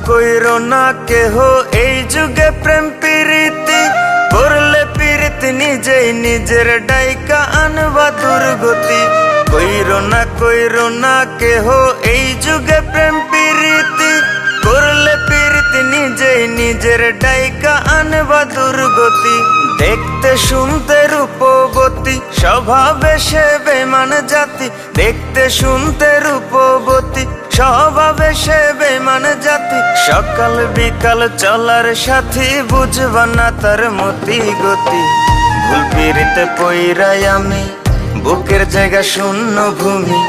কইরো না কেহ এই যুগে প্রেম প্রীতি করলে প্রীতি নিজেই নিজের ডাইকা আনবা দুর্গতি। কইরো না কেহ এই যুগে প্রেম প্রীতি করলে প্রীতি নিজেই নিজের ডাইকা আনবা দুর্গতি। দেখতে শুনতে রূপবতী স্বভাবে সে বেমান জাতি, দেখতে শুনতে রূপবতী স্বভাবে সে বেমান জাতি। সকাল বিকাল চলার সাথী বুঝবা না তার মতি গতি। ভুল পিরিতে পইরাই আমি বুকের জায়গা শূন্য ভূমি,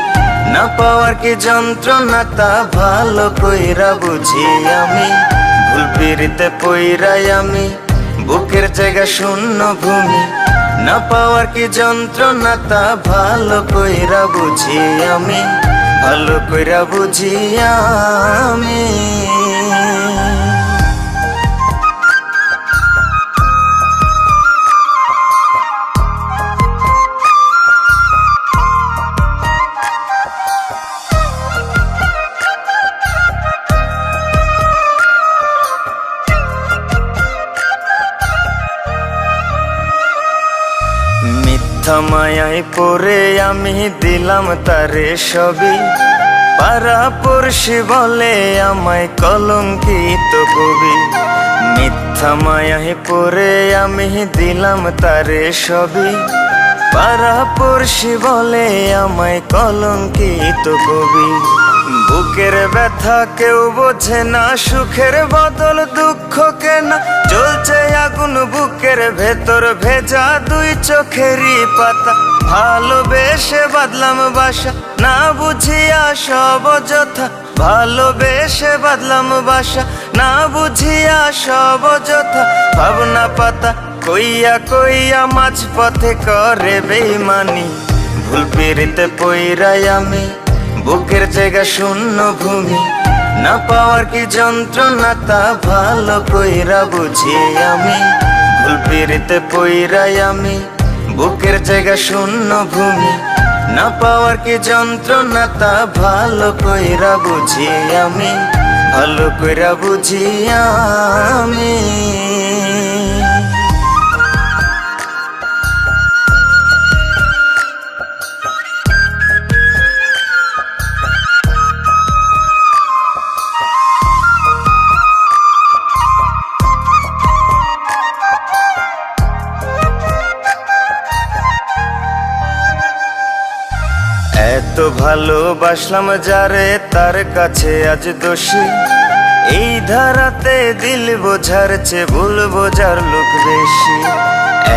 না পাওয়ার কি যন্ত্রণা তা ভালো কইরা বুঝি আমি। ভুল পিরিতে পইরাই আমি বুকের জায়গা শূন্য ভূমি, না পাওয়ার কি যন্ত্রণা তা ভালো কইরা বুঝি আমি, ভালো কইরা বুঝি আমি। মিথ্যা মায়ায় পড়ে আমি দিলাম তারে সবই, পাড়া পড়শি বলে আমায় কলঙ্কিত কবি। মিথ্যা মায়ায় পড়ে আমি দিলাম তারে সবই, পাড়া পড়শি বলে আমায় কলঙ্কিত কবি। বুকের ব্যথা কেউ বোঝে না, সুখের বদল দুঃখ কেনা, জ্বলছে আগুন বুকের ভেতর ভেজা দুই চোখেরই পাতা। ভালোবেসে বাদলাম বাসা না বুঝিয়া সব যথা, ভালোবেসে বাদলাম বাসা না বুঝিয়া সব যথা। ভাবনা পাতা কইয়া কইয়া মাঝ পথে করে বেইমানি। ভুল পিরিতে পইরাই আমি বুকের জায়গা শূন্য ভূমি, না পাওয়ার কি যন্ত্রণা তা ভালো কইরা বুঝি আমি। ভুল পিরিতে পইরাই আমি বুকের জায়গা শূন্য ভূমি, না পাওয়ার কি যন্ত্রণা তা ভালো কইরা বুঝি আমি, ভালো কইরা বুঝি আমি। এত ভালোবাসলাম যারে তার কাছে আজ দোষী, এই ধারাতে দিল বোঝার চেয়ে ভুল বোঝার লোক বেশি।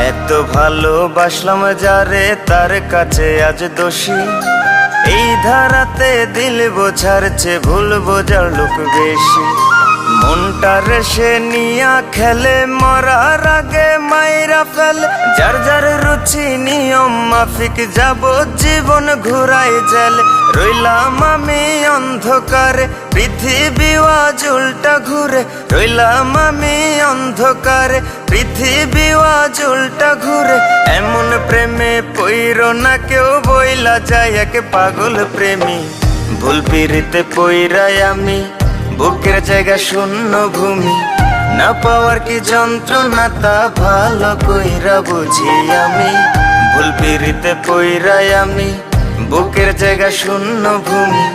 এত ভালোবাসলাম যারে তার কাছে আজ দোষী, এই ধারাতে দিল বোঝার চেয়ে ভুল বোঝার লোক বেশি। মনটা রেসে নিয়া খেলে মরার আগে মাইরা ফেলে, যার যার রুচি নিয়ম মাফিক যাব জীবন ঘুরাই জেলে। রইলাম আমি অন্ধকারে পৃথিবী আজ উল্টা ঘুরে, রইলাম আমি অন্ধকারে পৃথিবী আজ উল্টা ঘুরে। এমন প্রেমে পইরো না কেউ বইলা যায় এক পাগল প্রেমী। ভুল পিরিতে পইরাই আমি বুকের জায়গা শূন্য ভূমি, না পাওয়ার কি যন্ত্রণা তা ভালো কইরা বুঝি আমি। ভুল পিরিতে পইরাই আমি বুকের জায়গা শূন্য ভূমি,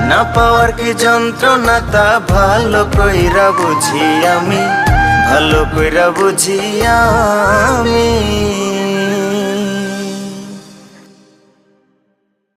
না পাওয়ার কি যন্ত্রণা তা ভালো কইরা বুঝি আমি, ভালো কইরা বুঝি আমি।